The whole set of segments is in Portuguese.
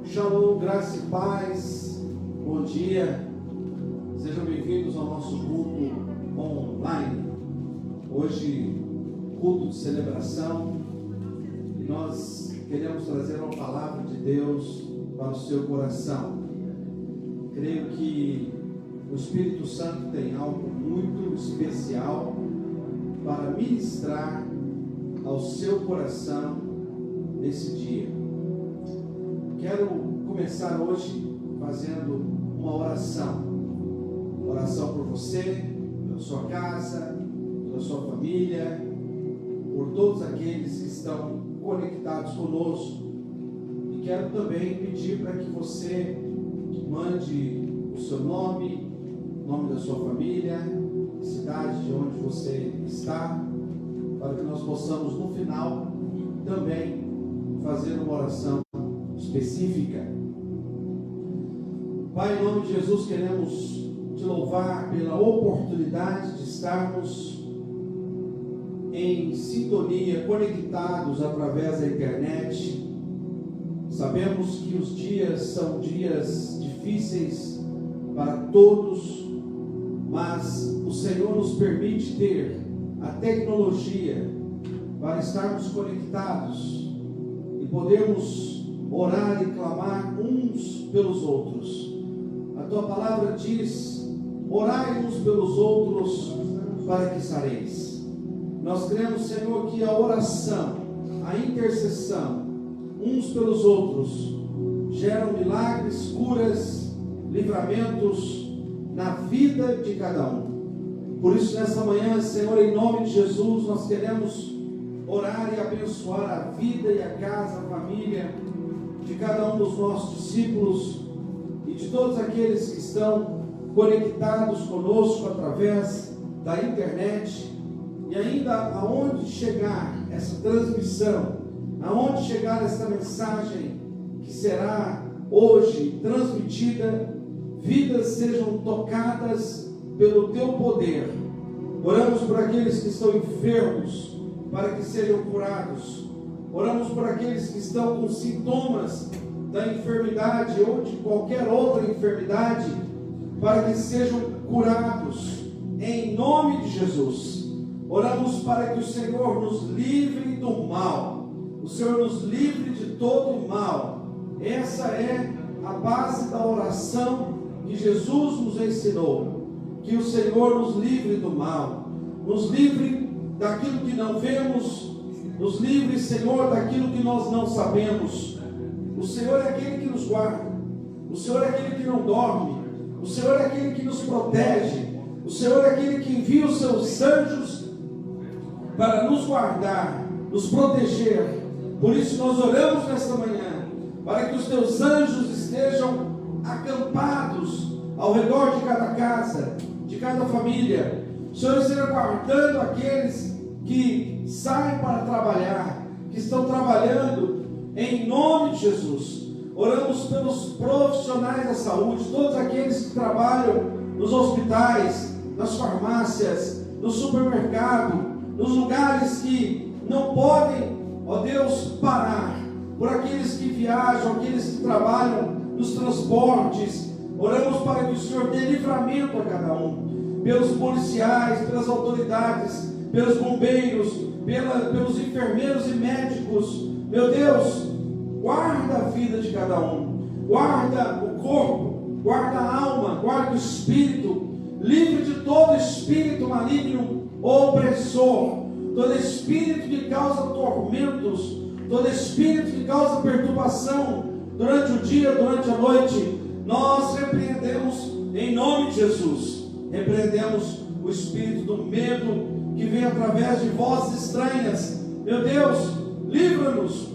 Shalom, graça e paz, bom dia, sejam bem-vindos ao nosso culto online. Hoje, culto de celebração, e nós queremos trazer uma palavra de Deus para o seu coração. Creio que o Espírito Santo tem algo muito especial para ministrar ao seu coração nesse dia. Quero começar hoje fazendo uma oração por você, pela sua casa, pela sua família, por todos aqueles que estão conectados conosco. E quero também pedir para que você mande o seu nome, nome da sua família, cidade de onde você está, para que nós possamos no final também fazer uma oração específica. Pai, em nome de Jesus, queremos te louvar pela oportunidade de estarmos em sintonia, conectados através da internet. Sabemos que os dias são dias difíceis para todos, mas o Senhor nos permite ter a tecnologia para estarmos conectados e podermos orar e clamar uns pelos outros. A tua palavra diz: orai uns pelos outros para que sareis. Nós cremos, Senhor, que a oração, a intercessão uns pelos outros geram milagres, curas, livramentos na vida de cada um. Por isso, nessa manhã, Senhor, em nome de Jesus, nós queremos orar e abençoar a vida e a casa, a família de cada um dos nossos discípulos e de todos aqueles que estão conectados conosco através da internet. E ainda aonde chegar essa transmissão, aonde chegar essa mensagem que será hoje transmitida, vidas sejam tocadas pelo teu poder. Oramos por aqueles que estão enfermos, para que sejam curados. Oramos por aqueles que estão com sintomas da enfermidade ou de qualquer outra enfermidade, para que sejam curados em nome de Jesus. Oramos para que o Senhor nos livre do mal, o Senhor nos livre de todo o mal. Essa é a base da oração que Jesus nos ensinou. Que o Senhor nos livre do mal, nos livre daquilo que não vemos, nos livre, Senhor, daquilo que nós não sabemos. O Senhor é aquele que nos guarda, o Senhor é aquele que não dorme, o Senhor é aquele que nos protege, o Senhor é aquele que envia os seus anjos para nos guardar, nos proteger. Por isso nós oramos nesta manhã, para que os teus anjos estejam acampados ao redor de cada casa, de cada família. O Senhor esteja guardando aqueles que saem para trabalhar, que estão trabalhando, em nome de Jesus. Oramos pelos profissionais da saúde, todos aqueles que trabalham nos hospitais, nas farmácias, no supermercado, nos lugares que não podem, ó Deus, parar, por aqueles que viajam, aqueles que trabalham nos transportes. Oramos para que o Senhor dê livramento a cada um, pelos policiais, pelas autoridades, pelos bombeiros, pelos enfermeiros e médicos. Meu Deus, guarda a vida de cada um, guarda o corpo, guarda a alma, guarda o espírito, livre de todo espírito maligno ou opressor, todo espírito que causa tormentos, todo espírito que causa perturbação durante o dia, durante a noite. Nós repreendemos em nome de Jesus, repreendemos o espírito do medo que vem através de vozes estranhas. Meu Deus, livra-nos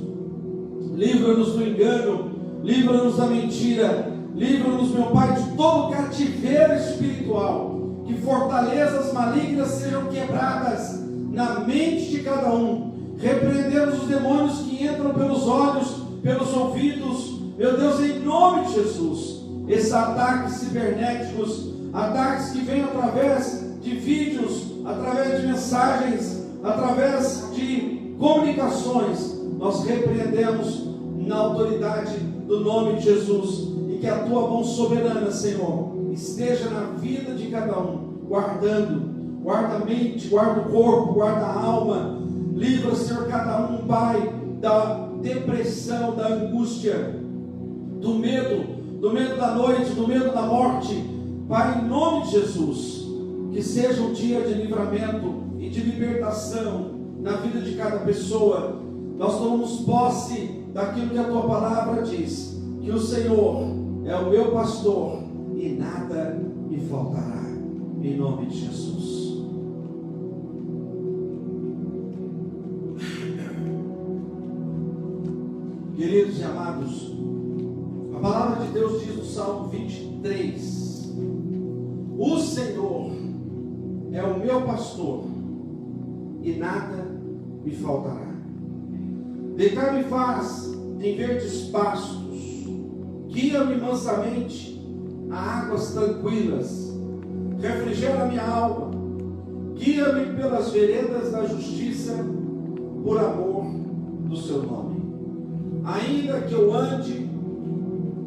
do engano, livra-nos da mentira, livra-nos, meu Pai, de todo cativeiro espiritual, que fortalezas malignas sejam quebradas na mente de cada um. Repreendemos os demônios que entram pelos olhos, pelos ouvidos, meu Deus, em nome de Jesus. Esses ataques cibernéticos, ataques que vêm através de vídeos, através de mensagens, através de comunicações, nós repreendemos na autoridade do nome de Jesus, e que a tua mão soberana, Senhor, esteja na vida de cada um, guarda a mente, guarda o corpo, guarda a alma, livra, Senhor, cada um, Pai, da depressão, da angústia, do medo da noite, do medo da morte, Pai, em nome de Jesus, que seja um dia de livramento e de libertação na vida de cada pessoa. Nós tomamos posse daquilo que a tua palavra diz, que o Senhor é o meu pastor e nada me faltará, em nome de Jesus. Queridos e amados, a palavra de Deus diz no Salmo 23: o Senhor é o meu pastor e nada me faltará. Deitar-me faz em verdes pastos, guia-me mansamente a águas tranquilas, refrigera minha alma, guia-me pelas veredas da justiça, por amor do seu nome. Ainda que eu ande,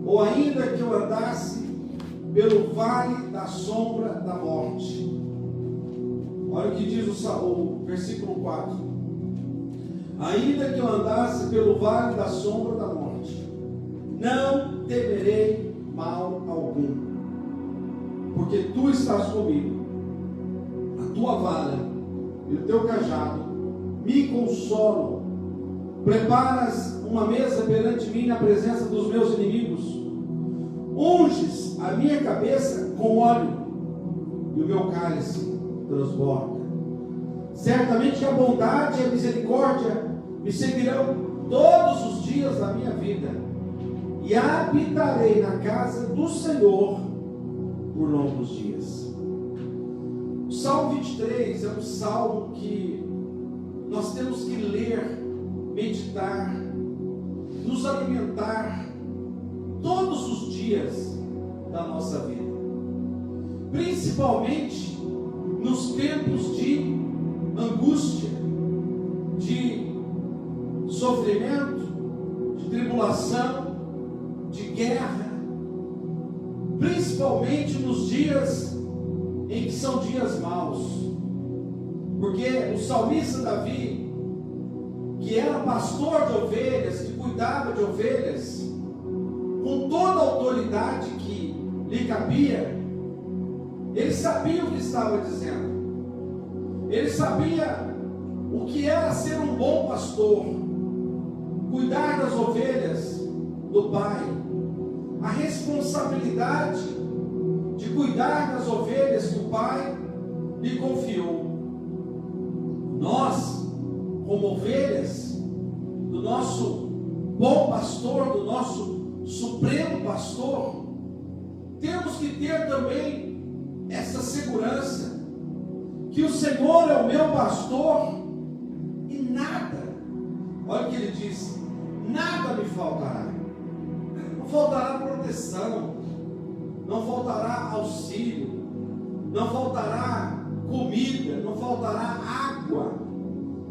ou ainda que eu andasse pelo vale da sombra da morte. Olha o que diz o versículo 4. Ainda que eu andasse pelo vale da sombra da morte, não temerei mal algum, porque tu estás comigo, a tua vara e o teu cajado me consolam. Preparas uma mesa perante mim na presença dos meus inimigos, unges a minha cabeça com óleo e o meu cálice transborda. Certamente a bondade e a misericórdia me seguirão todos os dias da minha vida, e habitarei na casa do Senhor por longos dias. O Salmo 23 é um salmo que nós temos que ler, meditar, nos alimentar todos os dias da nossa vida, principalmente nos tempos de angústia, de sofrimento, de tribulação, de guerra, principalmente nos dias em que são dias maus, porque o salmista Davi, que era pastor de ovelhas, que cuidava de ovelhas, com toda a autoridade que lhe cabia, ele sabia o que estava dizendo, ele sabia o que era ser um bom pastor, cuidar das ovelhas do Pai, a responsabilidade de cuidar das ovelhas que o Pai lhe confiou. Nós, como ovelhas do nosso bom pastor, do nosso supremo pastor, temos que ter também essa segurança, que o Senhor é o meu pastor e nada, olha o que ele diz, nada me faltará. Não faltará proteção, não faltará auxílio, não faltará comida, não faltará água,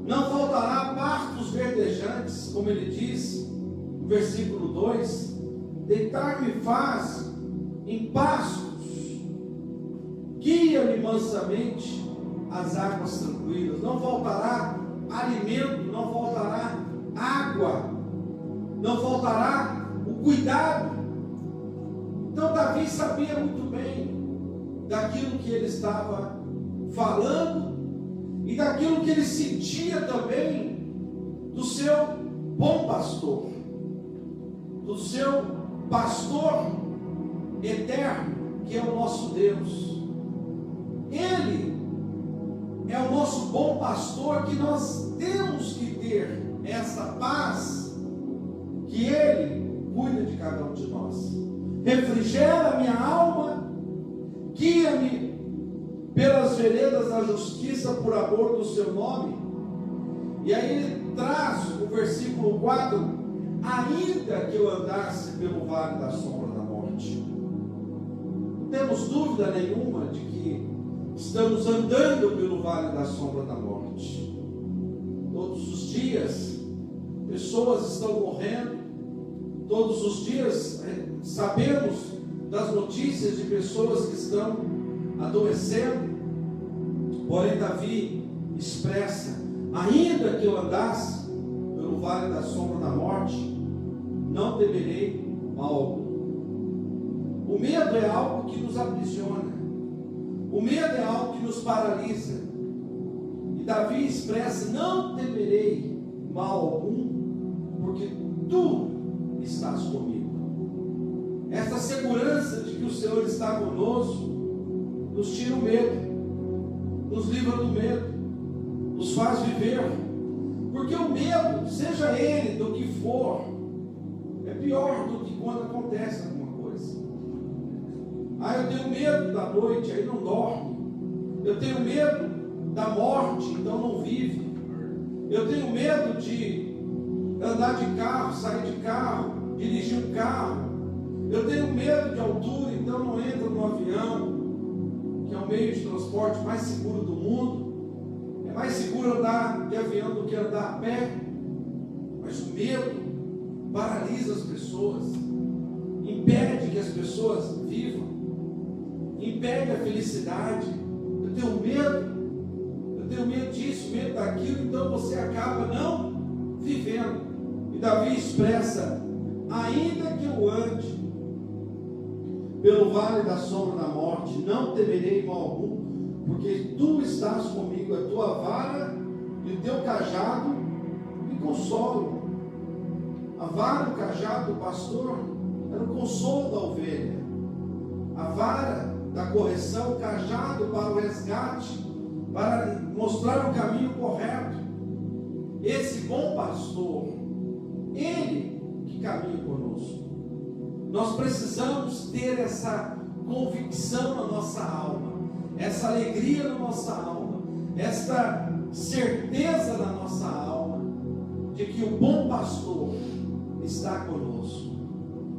não faltará pastos verdejantes, como ele diz no versículo 2: deitar-me faz em pastos, guia-me mansamente às águas tranquilas. Não faltará alimento, não faltará água, não faltará o cuidado. Então Davi sabia muito bem daquilo que ele estava falando e daquilo que ele sentia também do seu bom pastor, do seu pastor eterno, que é o nosso Deus. Ele é o nosso bom pastor, que nós temos que ter essa paz, que Ele cuida de cada um de nós. Refrigera a minha alma, guia-me pelas veredas da justiça por amor do seu nome. E aí ele traz o versículo 4: ainda que eu andasse pelo vale da sombra da morte. Não temos dúvida nenhuma de que estamos andando pelo vale da sombra da morte. Todos os dias pessoas estão morrendo, Todos os dias sabemos das notícias de pessoas que estão adoecendo. Porém, Davi expressa: ainda que eu andasse pelo vale da sombra da morte, não temerei mal algum. O medo é algo que nos aprisiona. O medo é algo que nos paralisa. E Davi expressa: não temerei mal algum, porque tu estás comigo. Esta segurança de que o Senhor está conosco nos tira o medo, nos livra do medo, nos faz viver. Porque o medo, seja ele do que for, é pior do que quando acontece alguma coisa. Eu tenho medo da noite, aí não dorme. Eu tenho medo da morte, então não vive. Eu tenho medo de andar de carro, sair de carro, dirigir um carro. Eu tenho medo de altura, então não entra no avião, que é o meio de transporte mais seguro do mundo. É mais seguro andar de avião do que andar a pé. Mas o medo paralisa as pessoas, impede que as pessoas vivam, impede a felicidade. Eu tenho medo disso, medo daquilo, então você acaba não vivendo. E Davi expressa: ainda que eu ande pelo vale da sombra da morte, não temerei mal algum, porque tu estás comigo, a tua vara e o teu cajado me consolam. A vara e o cajado do pastor era o consolo da ovelha. A vara da correção, o cajado para o resgate, para mostrar o caminho correto. Esse bom pastor, ele que caminha conosco. Nós precisamos ter essa convicção na nossa alma, essa alegria na nossa alma, esta certeza na nossa alma, de que o bom pastor está conosco.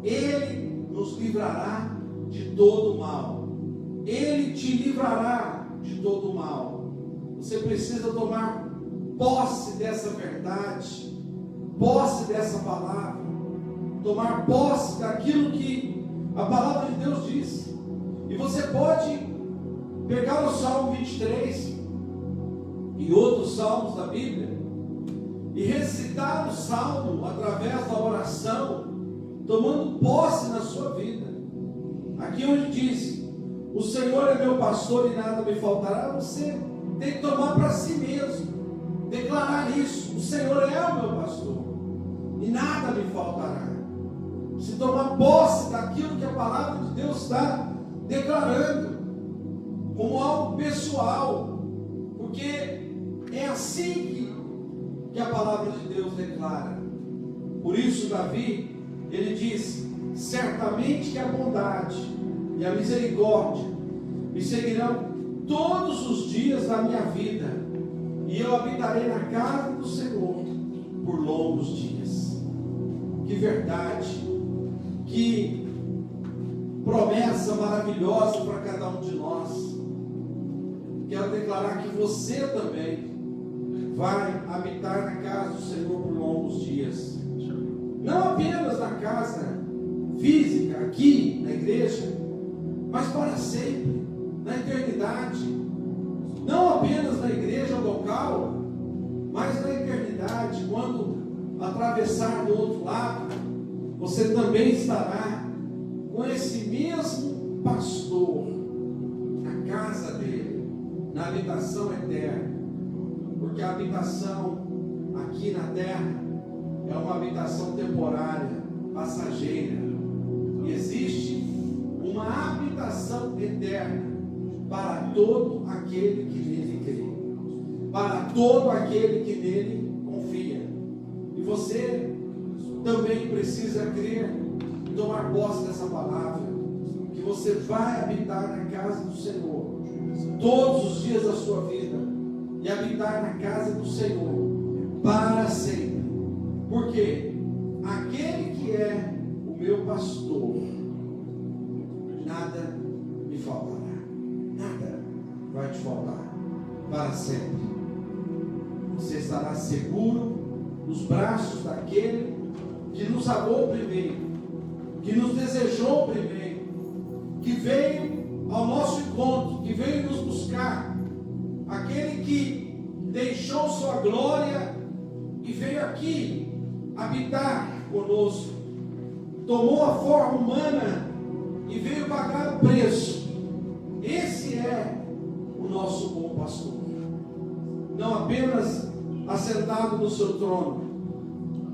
Ele nos livrará de todo mal. Ele te livrará de todo mal. Você precisa tomar posse dessa verdade, posse dessa palavra, tomar posse daquilo que a palavra de Deus diz. E você pode pegar o Salmo 23 e outros salmos da Bíblia e recitar o salmo através da oração, tomando posse na sua vida. Aqui onde diz: o Senhor é meu pastor e nada me faltará, você tem que tomar para si mesmo, declarar isso: o Senhor é o meu pastor e nada me faltará. Se tomar posse daquilo que a palavra de Deus está declarando, como algo pessoal, porque é assim que a palavra de Deus declara. Por isso Davi, ele diz: certamente que a bondade e a misericórdia me seguirão todos os dias da minha vida, e eu habitarei na casa do Senhor por longos dias. Que verdade, que promessa maravilhosa para cada um de nós. Quero declarar que você também vai habitar na casa do Senhor por longos dias. Não apenas na casa física, aqui na igreja, mas para sempre, na eternidade. Não apenas na igreja local, mas na eternidade. Quando atravessar do outro lado, você também estará com esse mesmo pastor na casa dele, na habitação eterna. Porque a habitação aqui na terra é uma habitação temporária, passageira. E existe uma habitação eterna para todo aquele que nele crê, para todo aquele que nele confia. E você também precisa crer e tomar posse dessa palavra, que você vai habitar na casa do Senhor todos os dias da sua vida, e habitar na casa do Senhor para sempre. Porque aquele que é o meu pastor, nada me faltará. Nada vai te faltar para sempre. Você estará seguro nos braços daquele que nos amou primeiro, que nos desejou primeiro, que veio ao nosso encontro, que veio nos buscar, aquele que deixou sua glória e veio aqui habitar conosco, tomou a forma humana e veio pagar o preço. Esse é o nosso bom pastor, não apenas assentado no seu trono,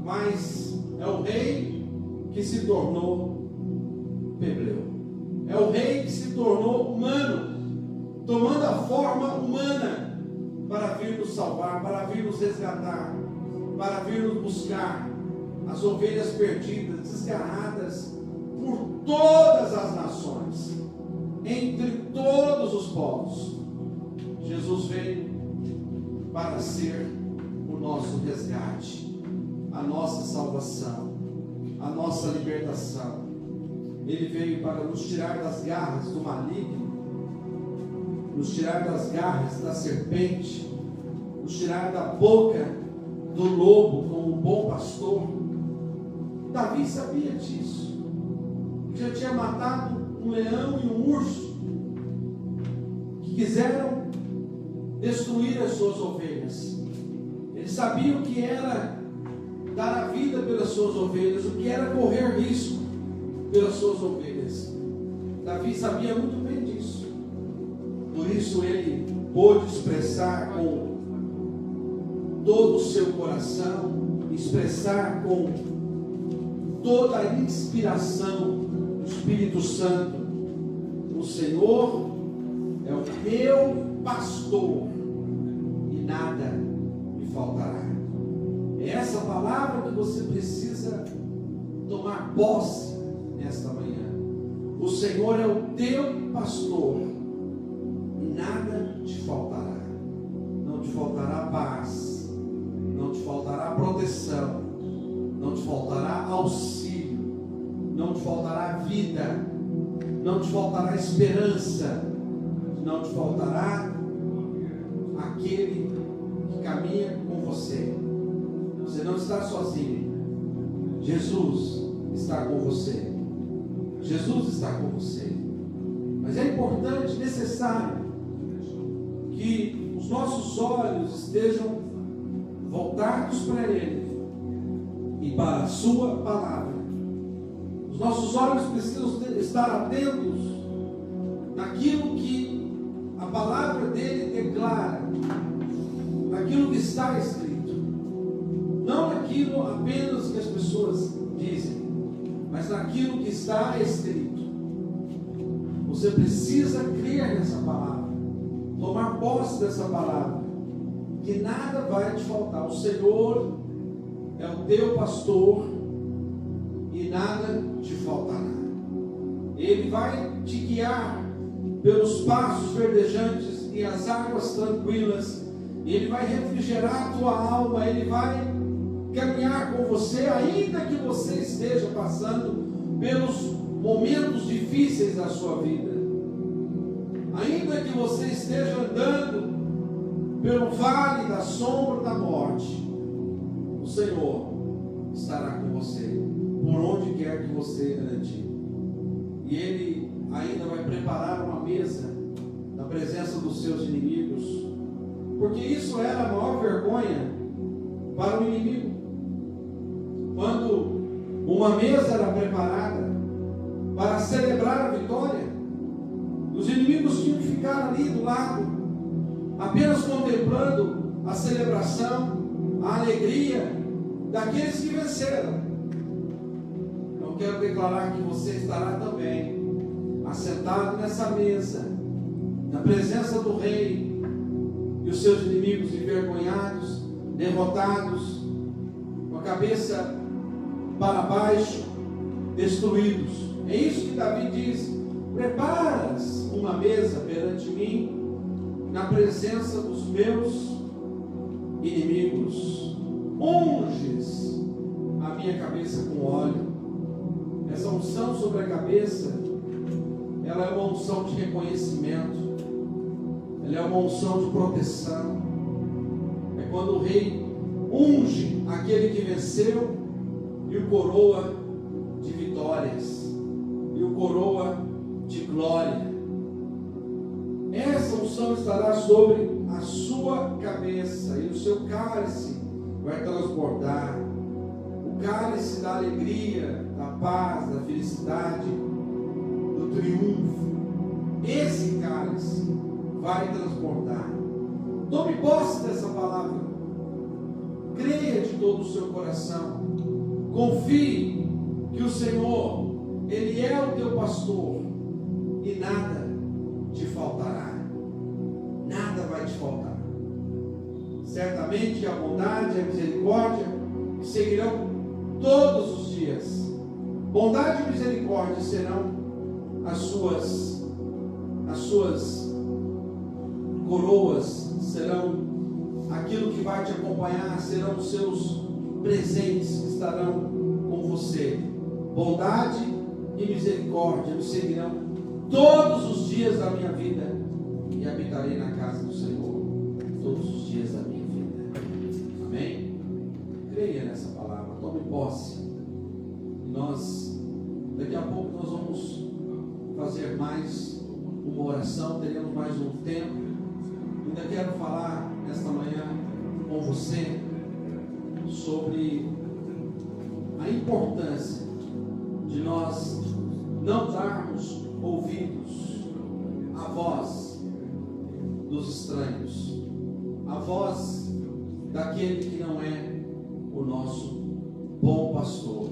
mas é o rei que se tornou plebeu, é o rei que se tornou humano, tomando a forma humana para vir nos salvar, para vir nos resgatar, para vir nos buscar as ovelhas perdidas, desgarradas por todas as nações, entre todos os povos. Jesus veio para ser o nosso resgate, a nossa salvação, a nossa libertação. Ele veio para nos tirar das garras do maligno, nos tirar das garras da serpente, nos tirar da boca do lobo como um bom pastor. Davi sabia disso. Já tinha matado um leão e um urso que quiseram destruir as suas ovelhas. Ele sabia o que era dar a vida pelas suas ovelhas, o que era correr risco pelas suas ovelhas. Davi sabia muito bem disso. Por isso ele pôde expressar com todo o seu coração, expressar com toda a inspiração do Espírito Santo: o Senhor é o meu pastor e nada me faltará. É essa palavra que você precisa tomar posse nesta manhã. O Senhor é o teu pastor e nada te faltará. Não te faltará paz, não te faltará proteção, não te faltará auxílio, não te faltará vida, não te faltará esperança, não te faltará aquele que caminha com você. Você não está sozinho. Jesus está com você. Jesus está com você. Mas é importante, necessário, que os nossos olhos estejam voltados para Ele e para a Sua palavra. Os nossos olhos precisam estar atentos naquilo que a palavra dele declara, naquilo que está escrito, não naquilo apenas que as pessoas dizem, mas naquilo que está escrito. Você precisa crer nessa palavra, tomar posse dessa palavra, que nada vai te faltar. O Senhor é o teu pastor e nada te faltará. Ele vai te guiar pelos passos verdejantes e as águas tranquilas. Ele vai refrigerar a tua alma. Ele vai caminhar com você, ainda que você esteja passando pelos momentos difíceis da sua vida, ainda que você esteja andando pelo vale da sombra da morte. O Senhor estará com você por onde quer que você ande. E Ele ainda vai preparar uma mesa na presença dos seus inimigos, porque isso era a maior vergonha para o inimigo. Quando uma mesa era preparada para celebrar a vitória, os inimigos tinham que ficar ali do lado, apenas contemplando a celebração, a alegria daqueles que venceram. Eu quero declarar que você estará também assentado nessa mesa, na presença do Rei, e os seus inimigos envergonhados, derrotados, com a cabeça para baixo, destruídos. É isso que Davi diz: preparas uma mesa perante mim, na presença dos meus inimigos. Unges a minha cabeça com óleo. Essa unção sobre a cabeça, ela é uma unção de reconhecimento, ela é uma unção de proteção. É quando o rei unge aquele que venceu, e o coroa de vitórias, e o coroa de glória. Essa unção estará sobre a sua cabeça, e o seu cálice vai transbordar. O cálice da alegria, da paz, da felicidade, do triunfo. Esse cálice vai transbordar. Tome posse dessa palavra. Creia de todo o seu coração. Confie que o Senhor, Ele é o teu pastor e nada te faltará. Nada vai te faltar. Certamente a bondade e a misericórdia seguirão todos os dias. Bondade e misericórdia serão as suas coroas, serão aquilo que vai te acompanhar, serão os seus presentes que estarão com você. Bondade e misericórdia me seguirão todos os dias da minha vida, e habitarei na casa do Senhor todos os dias da minha vida. Amém? Creia nessa palavra, tome posse. Daqui a pouco nós vamos fazer mais uma oração, teremos mais um tempo. Ainda quero falar nesta manhã com você sobre a importância de nós não darmos ouvidos à voz dos estranhos, à voz daquele que não é o nosso bom pastor,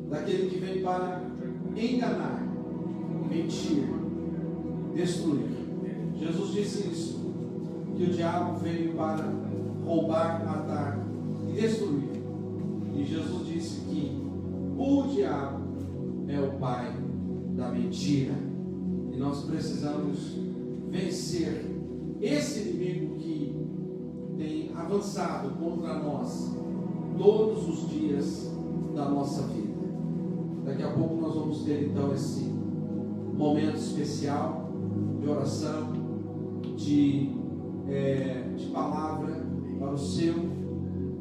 daquele que vem para enganar, mentir, destruir. Jesus disse isso, que o diabo veio para roubar, matar e destruir. E Jesus disse que o diabo é o pai da mentira. E nós precisamos vencer esse inimigo que tem avançado contra nós todos os dias da nossa vida. Daqui a pouco nós vamos ter então esse momento especial de oração, de palavra para o seu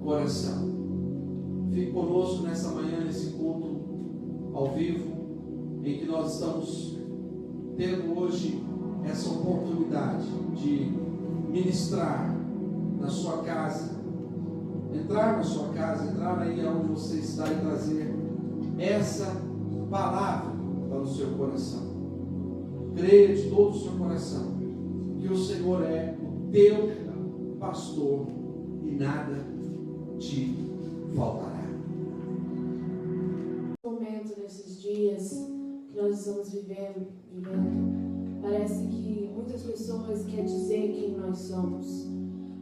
coração. Fique conosco nessa manhã, nesse culto ao vivo, em que nós estamos tendo hoje essa oportunidade de ministrar na sua casa, entrar na sua casa, entrar aí onde você está e trazer essa palavra para o seu coração. Creia de todo o seu coração que o Senhor é o teu pastor e nada te faltará. Momento nesses dias que nós estamos vivendo, parece que muitas pessoas querem dizer quem nós somos.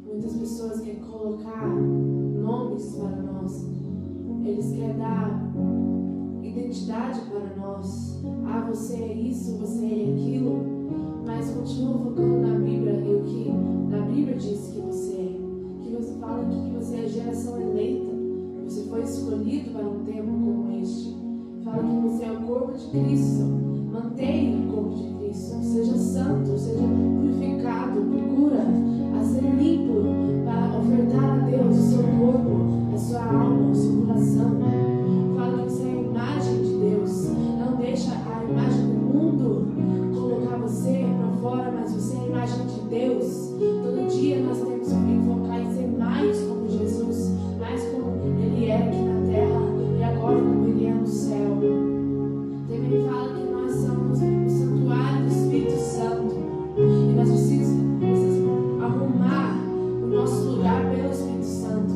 Muitas pessoas querem colocar nomes para nós. Eles querem dar identidade para nós. Ah, você é isso, você é aquilo. Mas continua focando na Bíblia e o que na Bíblia diz que você é. Que você fala que você é geração eleita. Você foi escolhido para um tempo como este. Fala que você é o corpo de Cristo. Mantenha o corpo de Cristo. Seja santo, seja purificado. Procura a ser limpo para ofertar a Deus o seu corpo, a sua alma, o seu coração. Fala que você é a imagem de Deus. Não deixa a imagem do mundo colocar você para fora, mas você é a imagem de Deus. Todo dia nós temos que focar em ser mais como Jesus, mais como Ele é aqui na terra e agora como Ele é no céu. Também fala que nós somos o santuário do Espírito Santo e nós precisamos arrumar o nosso lugar pelo Espírito Santo.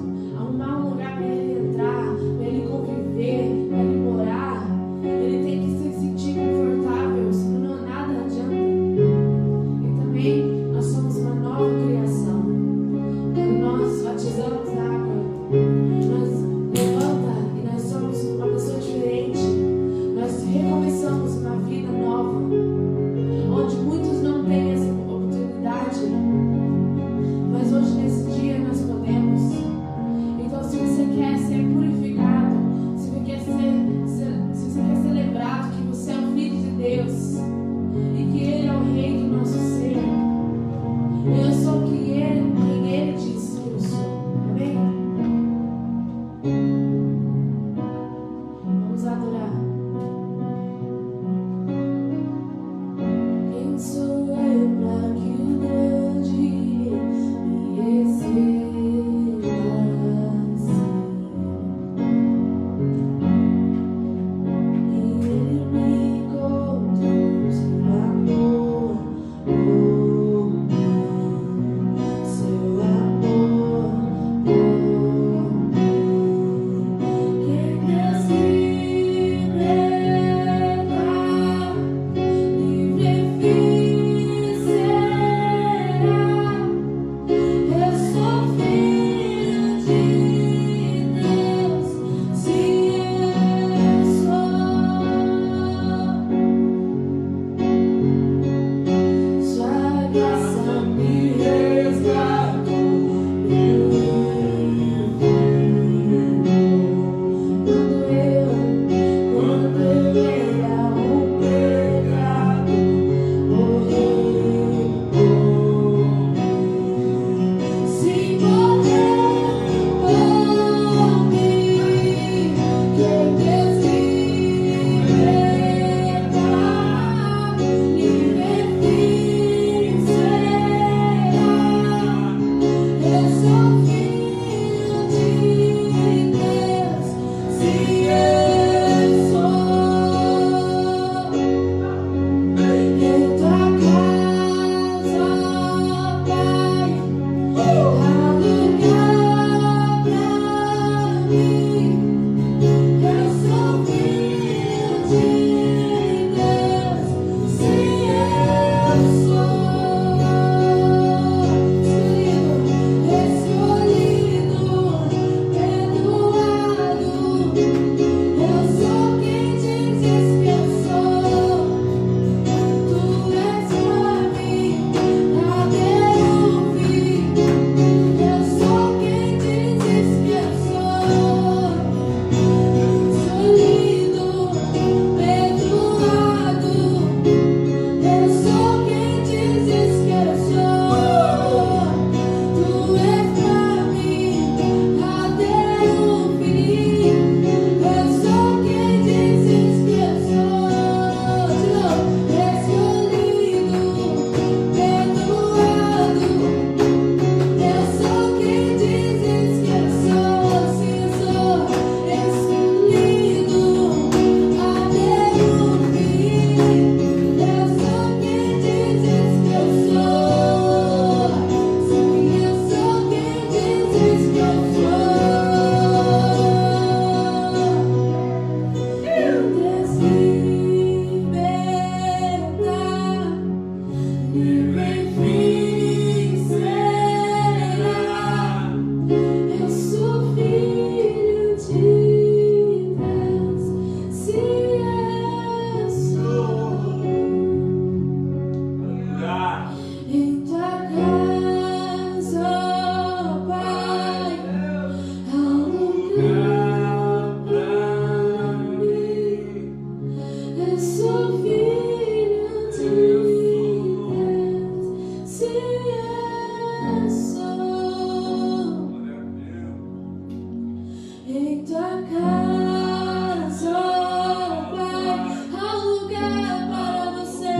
Em tua casa, oh Pai, há lugar para você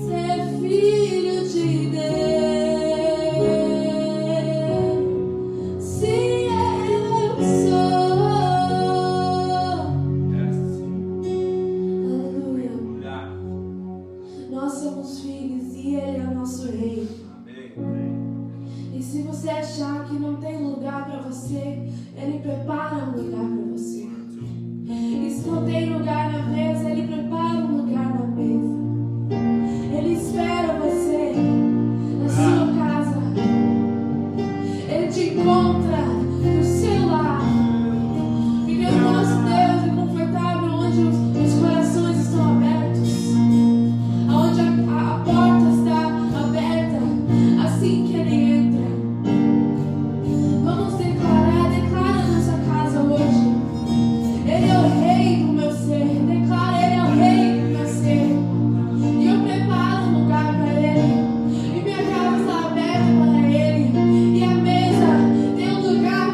ser filho de Deus. Se eu sou, aleluia. Nós somos filhos e Ele é o nosso rei. E se você achar que não tem lugar para você, Ele prepara um lugar para você. E se não tem lugar na mesa, Ele prepara um lugar na mesa. Ele espera você na sua casa. Ele te encontra no seu lar. Porque o nosso Deus é confortável onde os corações estão abertos, onde a porta está aberta, assim que Ele entra. Vamos declara nossa casa hoje. Ele é o rei do meu ser. Declara, Ele é o rei do meu ser. E eu preparo um lugar para Ele. E minha casa está aberta para Ele. E a mesa tem um lugar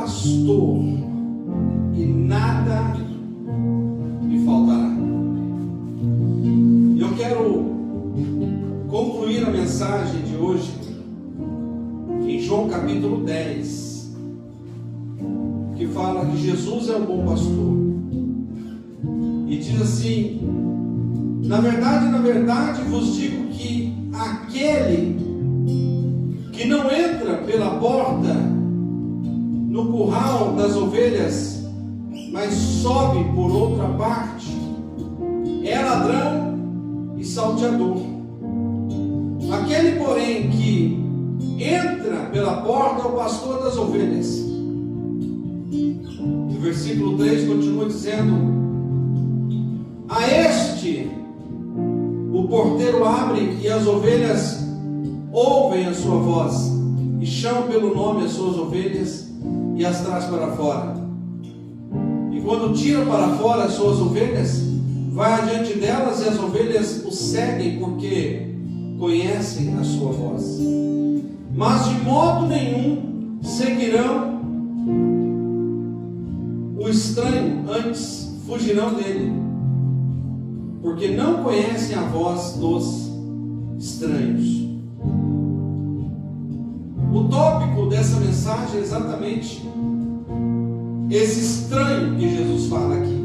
pastor, e nada lhe faltará. Eu quero concluir a mensagem de hoje em João capítulo 10, que fala que Jesus é o bom pastor, e diz assim: na verdade vos digo que aquele que não entra pela porta no curral das ovelhas, mas sobe por outra parte, é ladrão e salteador. Aquele, porém, que entra pela porta é o pastor das ovelhas. O versículo 3 continua dizendo: a este o porteiro abre, e as ovelhas ouvem a sua voz, e chamam pelo nome as suas ovelhas, e as traz para fora. E quando tira para fora as suas ovelhas, vai adiante delas, e as ovelhas o seguem, porque conhecem a sua voz. Mas de modo nenhum seguirão o estranho, antes fugirão dele, porque não conhecem a voz dos estranhos. O tópico dessa mensagem é exatamente esse estranho que Jesus fala aqui.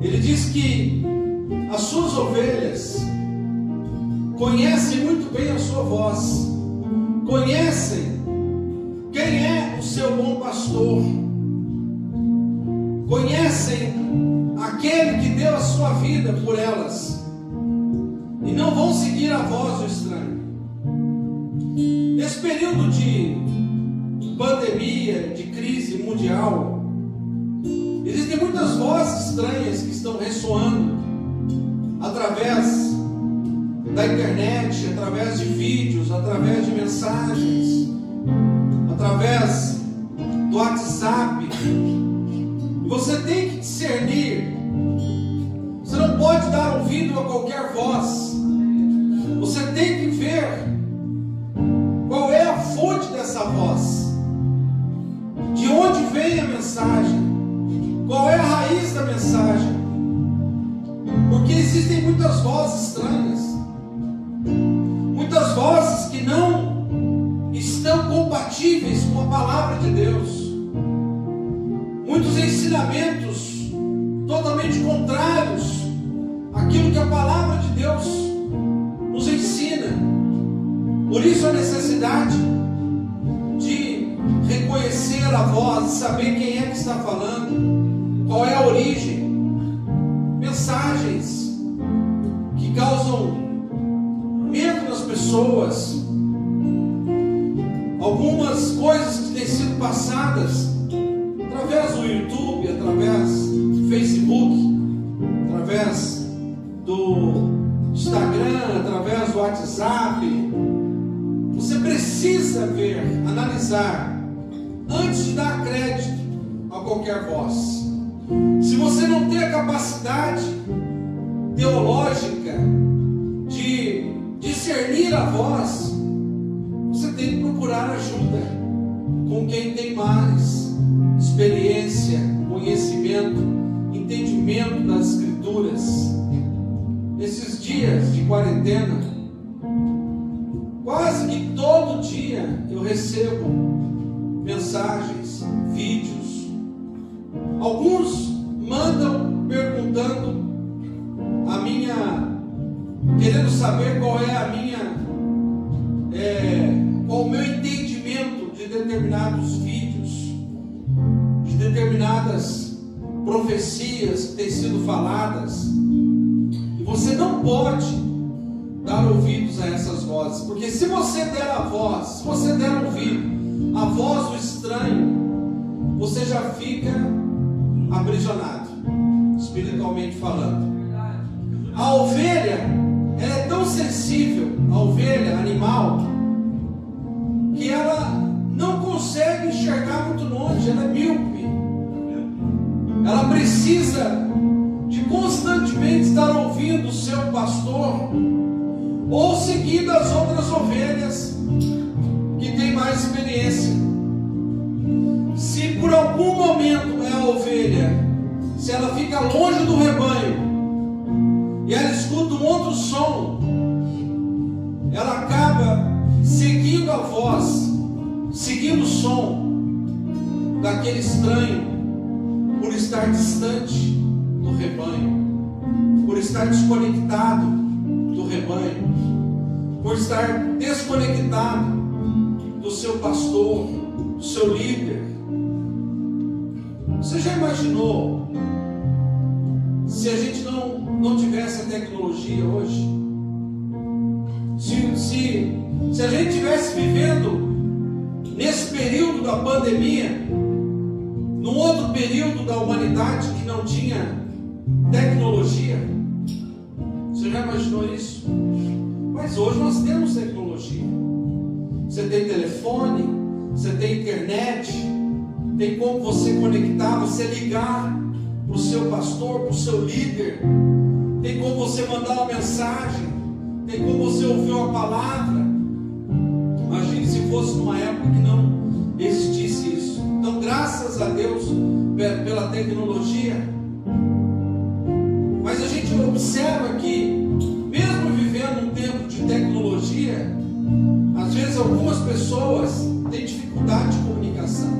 Ele diz que as suas ovelhas conhecem muito bem a sua voz, conhecem quem é o seu bom pastor, conhecem aquele que deu a sua vida por elas, e não vão seguir a voz do estranho. Nesse período de pandemia, de crise mundial, existem muitas vozes estranhas que estão ressoando através da internet, através de vídeos, através de mensagens, através do WhatsApp. E você tem que discernir. Você não pode dar ouvido a qualquer voz. Você tem que ver qual é a fonte dessa voz, de onde vem a mensagem, qual é a raiz da mensagem, porque existem muitas vozes estranhas, muitas vozes que não estão compatíveis com a palavra de Deus, muitos ensinamentos totalmente contrários àquilo que a palavra de Deus nos ensina. Por isso a necessidade de reconhecer a voz, saber quem é que está falando, qual é a origem. Mensagens que causam medo nas pessoas, algumas coisas que têm sido passadas através do YouTube, através do Facebook, através do Instagram, através do WhatsApp. Você precisa ver, analisar, antes de dar crédito a qualquer voz. Se você não tem a capacidade teológica de discernir a voz, você tem que procurar ajuda com quem tem mais experiência, conhecimento, entendimento das Escrituras. Nesses dias de quarentena, quase que todo dia eu recebo mensagens, vídeos. Alguns mandam perguntando querendo saber qual é qual o meu entendimento de determinados vídeos, de determinadas profecias que têm sido faladas. E você não pode dar ouvidos a essas vozes, porque se você der a voz, se você der ouvido à voz do estranho, você já fica aprisionado, espiritualmente falando. A ovelha, ela é tão sensível, a ovelha animal, que ela não consegue enxergar muito longe, ela é míope. Ela precisa de constantemente estar ouvindo o seu pastor, ou seguindo as outras ovelhas que têm mais experiência. Se por algum momento é a ovelha, se ela fica longe do rebanho e ela escuta um outro som, ela acaba seguindo a voz, seguindo o som daquele estranho, por estar distante do rebanho, por estar desconectado do rebanho, por estar desconectado do seu pastor, do seu líder. Você já imaginou se a gente não tivesse a tecnologia hoje? Se a gente estivesse vivendo nesse período da pandemia, num outro período da humanidade que não tinha tecnologia, você já imaginou isso? Mas hoje nós temos tecnologia. Você tem telefone, você tem internet, tem como você conectar, você ligar para o seu pastor, para o seu líder, tem como você mandar uma mensagem, tem como você ouvir uma palavra. Imagine se fosse numa época que não existisse isso. Então, graças a Deus pela tecnologia. Mas a gente observa que, mesmo vivendo um tempo de tecnologia, às vezes algumas pessoas têm dificuldade de comunicação,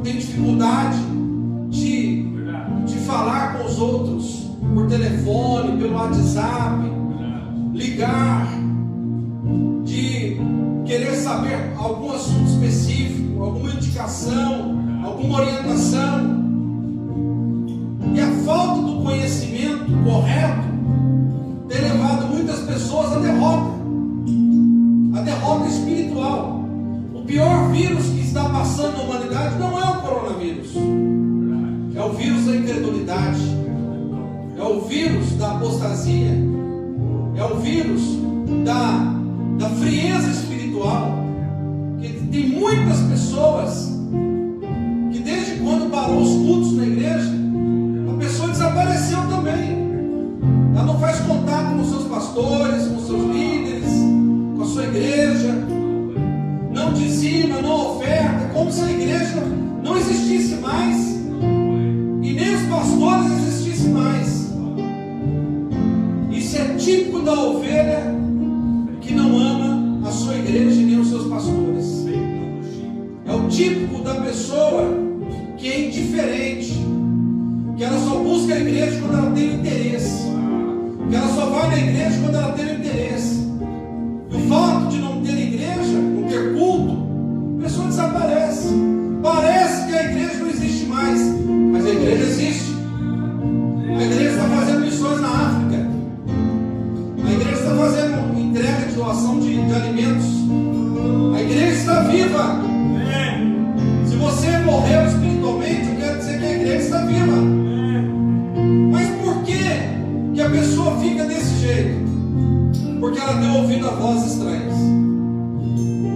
têm dificuldade de falar com os outros por telefone, pelo WhatsApp, ligar, de querer saber algum assunto específico, alguma indicação, alguma orientação. E a falta do conhecimento correto tem levado muitas pessoas à derrota espiritual. O pior vírus que está passando na humanidade não é o coronavírus, é o vírus da incredulidade, é o vírus da apostasia, é o vírus da frieza espiritual. Que tem muitas pessoas que, desde quando parou os cultos na igreja, a pessoa desapareceu também. Ela não faz contato com seus pastores, com seus líderes, com a sua igreja, não dizima, não oferta, como se a igreja não existisse mais e nem os pastores existissem mais. Isso é típico da ovelha que não ama a sua igreja e nem os seus pastores. É o típico da pessoa que é indiferente, que ela só busca a igreja quando ela tem interesse, que ela só vai na igreja quando ela tem interesse. E o fato de não ter igreja, não ter culto, a pessoa desaparece. Parece que a igreja não existe mais, mas a igreja existe. A igreja está fazendo missões na África, a igreja está fazendo entrega de doação de alimentos, a igreja está viva. Se você morreu espiritualmente, eu quero dizer que a igreja está viva. Mas por que a pessoa fica desse jeito? Porque ela tem ouvido a vozes estranhas.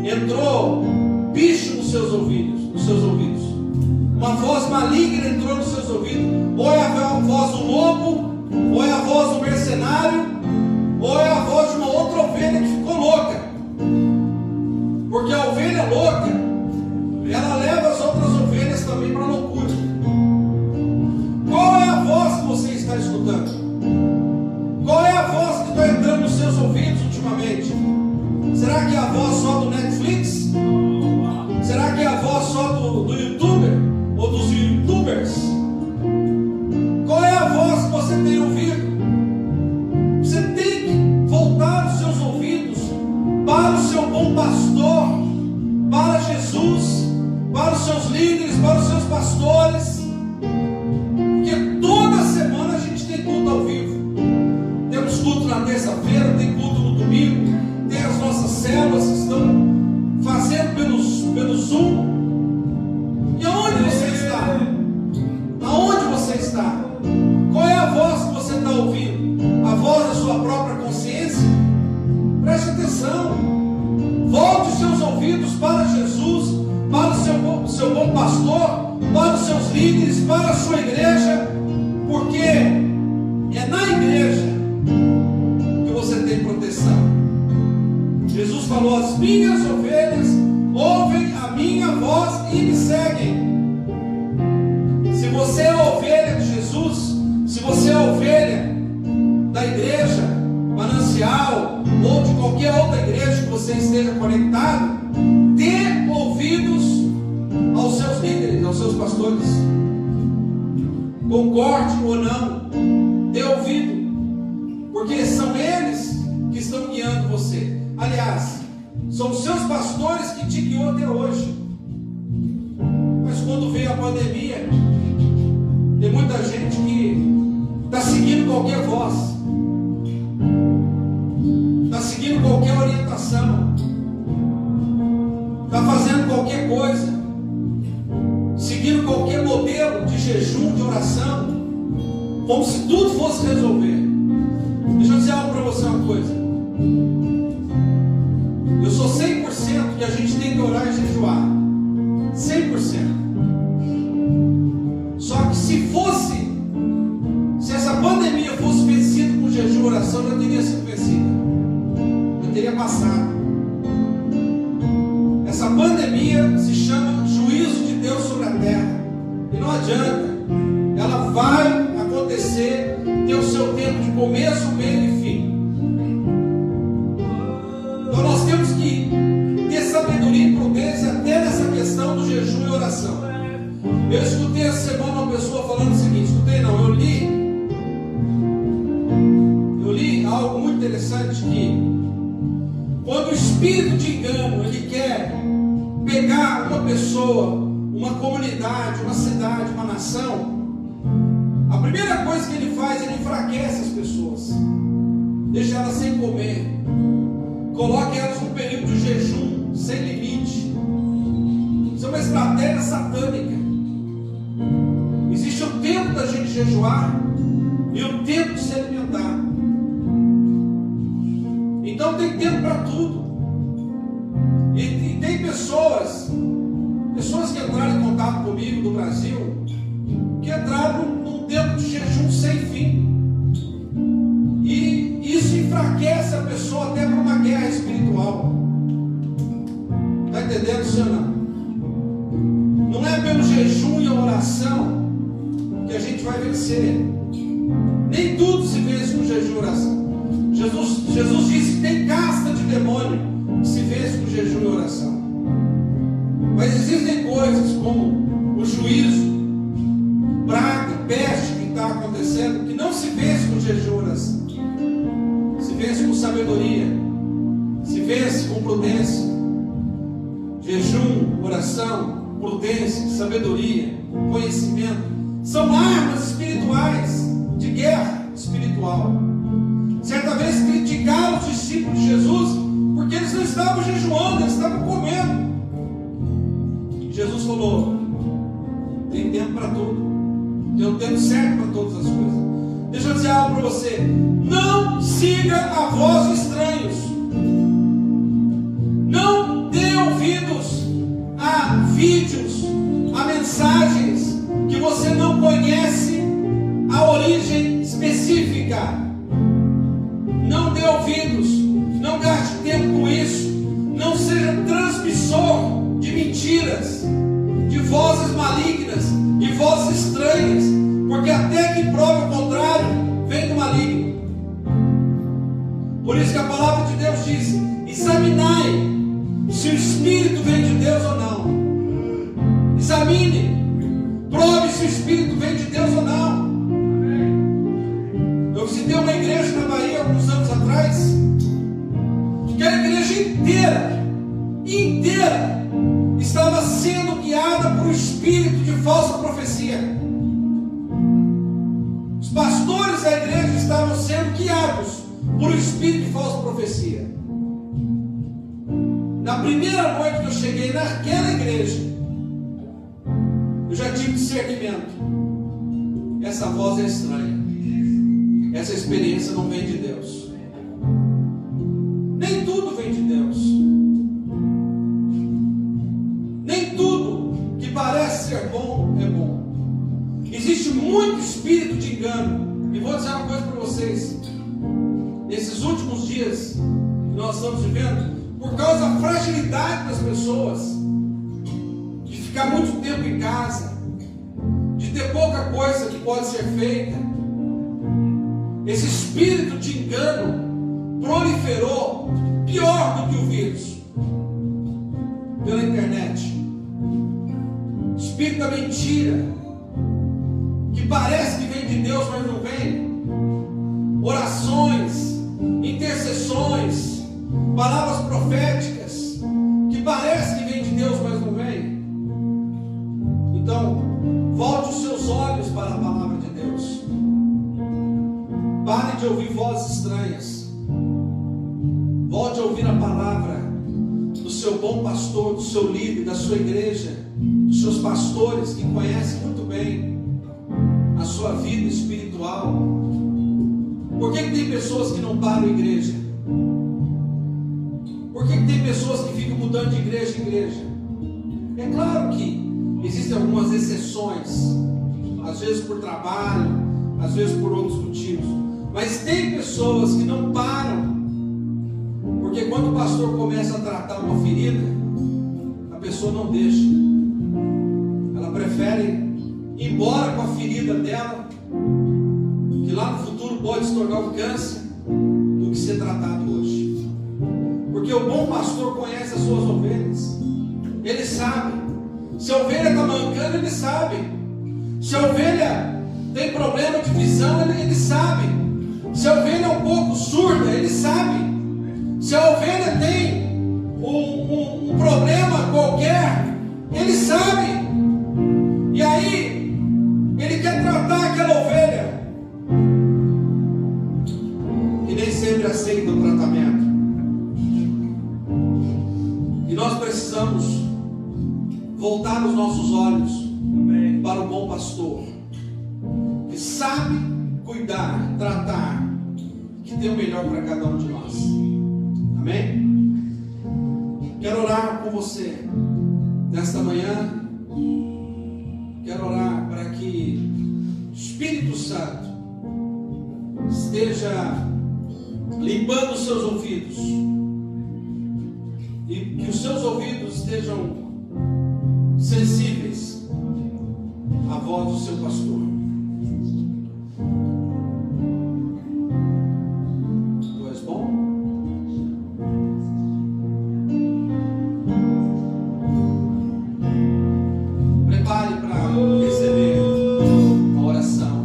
Entrou bicho nos seus ouvidos. Uma voz maligna entrou nos seus ouvidos. Ou é a voz do lobo, ou é a voz do mercenário, ou é a voz de uma outra ovelha que ficou louca. Porque a ovelha louca, ela leva as outras ovelhas também para a loucura. Qual é a voz que você está escutando? Qual é a voz que está entrando nos seus ouvidos ultimamente? Será que é a voz só do Netflix? Será que é a voz só do YouTuber? Ou dos YouTubers? Qual é a voz que você tem ouvido? Você tem que voltar os seus ouvidos para o seu bom pastor, para Jesus, para os seus líderes, para os seus pastores. Porque toda semana a gente tem culto ao vivo. Temos culto na terça-feira, tem culto no domingo, tem as nossas células que estão fazendo pelo Zoom. E aonde você está? Aonde você está? Qual é a voz que você está ouvindo? A voz da sua própria consciência? Preste atenção. Volte os seus ouvidos para Jesus, para o seu bom pastor, para os seus líderes, para a sua igreja, porque é na igreja que você tem proteção. Jesus falou: as minhas ovelhas ouvem a minha voz e me social ou de qualquer outra igreja que você esteja conectado, dê ouvidos aos seus líderes, aos seus pastores. Concorde ou não, dê ouvido, porque são eles que estão guiando você. Aliás, são os seus pastores que te guiou até hoje. Mas quando veio a pandemia, tem muita gente que está seguindo qualquer voz, está seguindo qualquer orientação, está fazendo qualquer coisa, seguindo qualquer modelo de jejum, de oração, como se tudo fosse resolver. Deixa eu dizer algo para você, uma coisa. Eu sou 100% que a gente tem que orar e jejuar. 100%. Só que se essa pandemia fosse vencida com jejum e oração, já teria sido vencida. Já teria passado. Essa pandemia se chama juízo de Deus sobre a terra. E não adianta. Ela vai acontecer, ter o seu tempo de começo, meio e fim. Então nós temos que ter sabedoria e prudência até nessa questão do jejum e oração. Eu escutei essa semana uma pessoa falando o seguinte, eu li algo muito interessante, que quando o espírito de engano ele quer pegar uma pessoa, uma comunidade, uma cidade, uma nação, a primeira coisa que ele faz, ele enfraquece as pessoas, deixa elas sem comer, coloca elas num período de jejum sem limite. Isso é uma estratégia satânica. Existe o tempo da gente jejuar e o tempo de se alimentar. Então tem tempo para tudo. E tem pessoas que entraram em contato comigo do Brasil, que entraram num tempo de jejum sem fim. E isso enfraquece a pessoa até para uma guerra espiritual. Está entendendo, senhor? Não é pelo jejum e a oração que a gente vai vencer. Nem tudo se vence com jejum e oração. Jesus disse que tem casta de demônio que se vence com jejum e oração. Mas existem coisas como o juízo, praga, peste que está acontecendo, que não se vence com jejum e oração. Se vence com sabedoria, se vence com prudência. Jejum, oração, prudência, sabedoria, conhecimento são armas espirituais de guerra espiritual. Certa vez criticaram os discípulos de Jesus porque eles não estavam jejuando, eles estavam comendo. Jesus falou: tem tempo para tudo, tem um tempo certo para todas as coisas. Deixa eu dizer algo para você: não siga a voz de estranhos, não dê ouvidos a vídeos, a mensagens que você não conhece a origem específica. Não dê ouvidos, não gaste tempo com isso, não seja transmissor de mentiras, de vozes malignas, de vozes estranhas, porque até que prove o contrário, vem do maligno. Por isso que a palavra de Deus diz: examinai se o Espírito vem de Deus ou não. Examine, prove se o Espírito vem de Deus ou não. Eu visitei uma igreja na Bahia alguns anos atrás, que a igreja inteira estava sendo guiada por um espírito de falsa profecia. Os pastores da igreja estavam sendo guiados por um espírito de falsa profecia. Na primeira noite que eu cheguei naquela igreja, eu já tive discernimento. Essa voz é estranha. Essa experiência não vem de Deus. Nem tudo vem de Deus. Nem tudo que parece ser bom é bom. Existe muito espírito de engano. E vou dizer uma coisa para vocês: nesses últimos dias que nós estamos vivendo, por causa da fragilidade das pessoas, de ficar muito tempo em casa, de ter pouca coisa que pode ser feita, esse espírito de engano proliferou pior do que o vírus pela internet. Espírito da mentira, que parece que vem de Deus, mas não vem. Orações, intercessões, palavras proféticas, que parece que vem de Deus, mas não vem. Então, volte os seus olhos para a palavra de Deus. Pare de ouvir vozes estranhas. Volte a ouvir a palavra do seu bom pastor, do seu líder, da sua igreja, dos seus pastores que conhecem muito bem a sua vida espiritual. Por que tem pessoas que não param em igreja? Por que tem pessoas que ficam mudando de igreja em igreja? É claro que existem algumas exceções, às vezes por trabalho, às vezes por outros motivos, mas tem pessoas que não param, porque quando o pastor começa a tratar uma ferida, a pessoa não deixa, ela prefere ir embora com a ferida dela, que lá no futuro pode se tornar um câncer, do que ser tratado hoje. Porque o bom pastor conhece as suas ovelhas, ele sabe. Se a ovelha está mancando, ele sabe. Se a ovelha tem problema de visão, ele sabe. Se a ovelha é um pouco surda, ele sabe. Se a ovelha tem um problema qualquer, ele sabe. E aí, ele quer tratar aquela ovelha, e nem sempre aceita o tratamento. E nós precisamos voltar os nossos olhos para o bom pastor, que sabe cuidar, tratar, que tem o melhor para cada um de nós. Amém? Quero orar com você nesta manhã. Quero orar para que o Espírito Santo esteja limpando os seus ouvidos, e que os seus ouvidos estejam sensíveis à voz do seu pastor. Tu és bom? Prepare para receber a oração.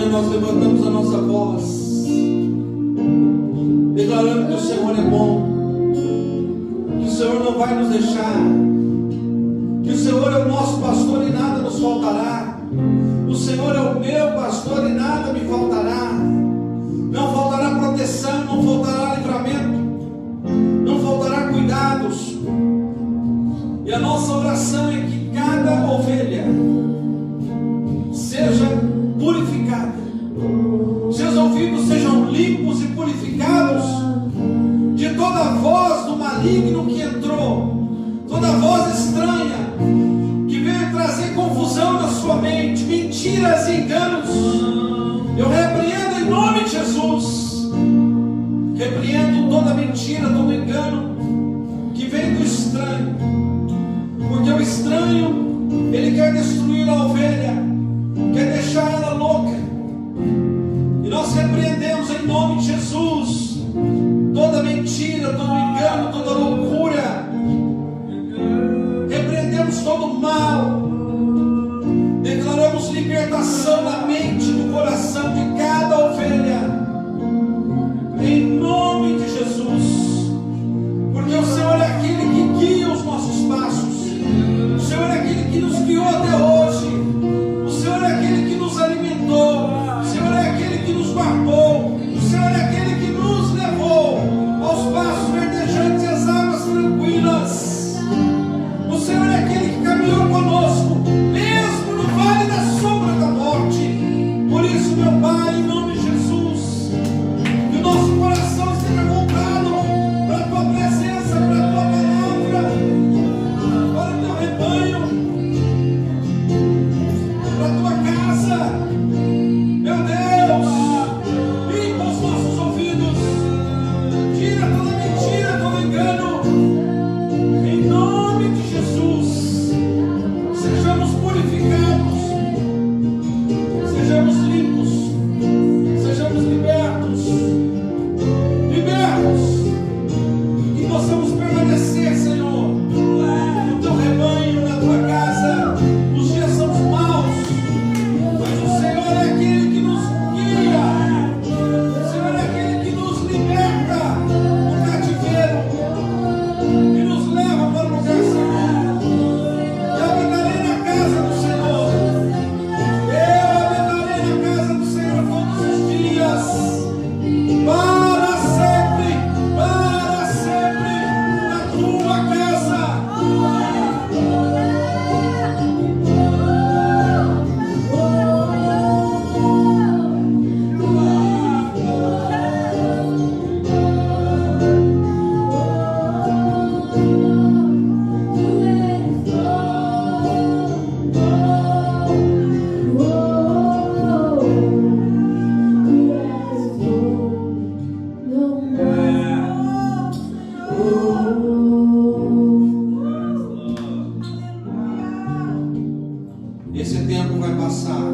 Nós levantamos a nossa voz, declarando que o Senhor é bom, que o Senhor não vai nos deixar, que o Senhor é o nosso pastor e nada nos faltará. O Senhor é o meu pastor e nada me faltará. Não faltará proteção, não faltará livramento, não faltará cuidados. E a nossa oração é que cada ovelha seja purificada, seus ouvidos sejam limpos e purificados de toda voz do maligno maligno que entrou, toda voz estranha que veio trazer confusão na sua mente, mentiras e enganos, eu repreendo em nome de Jesus. Repreendo toda mentira, todo engano que vem do estranho, porque o estranho, ele quer destruir a ovelha, quer deixar ela louca, e nós repreendemos em nome de Jesus toda mentira, todo engano, toda loucura, repreendemos todo mal, declaramos libertação na mente, no coração de cada ovelha, em nome de Jesus, porque o Senhor é aquele que guia os nossos passos, o Senhor é aquele que nos guiou até hoje, o Senhor é aquele que nos alimentou, o Senhor é aquele que nos guardou, o Senhor é aquele que nos levou aos passos verdejantes e às águas tranquilas, o Senhor é aquele que caminhou conosco, mesmo no vale da sombra da morte. Por isso, meu Pai, em nome de Jesus, que o nosso coração esteja voltado para a Tua presença, para a Tua palavra, para o Teu rebanho, para a Tua casa. Meu Deus, limpa os nossos ouvidos, tira toda mentira, todo engano, em nome de Jesus. Sejamos purificados, sejamos limpos, sejamos libertos, que possamos permanecer, Senhor, no Teu rebanho, na Tua casa. Os dias são maus, mas o Senhor é aquele que nos guia, o Senhor é aquele que nos liberta do cativeiro, que nos leva para o lugar seguro. E habitarei na casa do Senhor, eu habitarei na casa do Senhor todos os dias, para sempre, na Tua casa. Esse tempo vai passar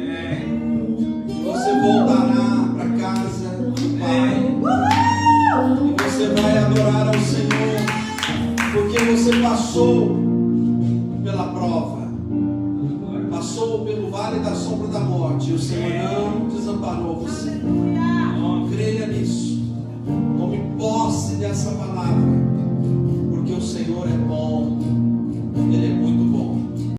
e você voltará para casa do Pai e você vai adorar ao Senhor, porque você passou pela prova, passou pelo vale da sombra da morte, e o Senhor não desamparou você. Creia nisso, tome posse dessa palavra, porque o Senhor é bom.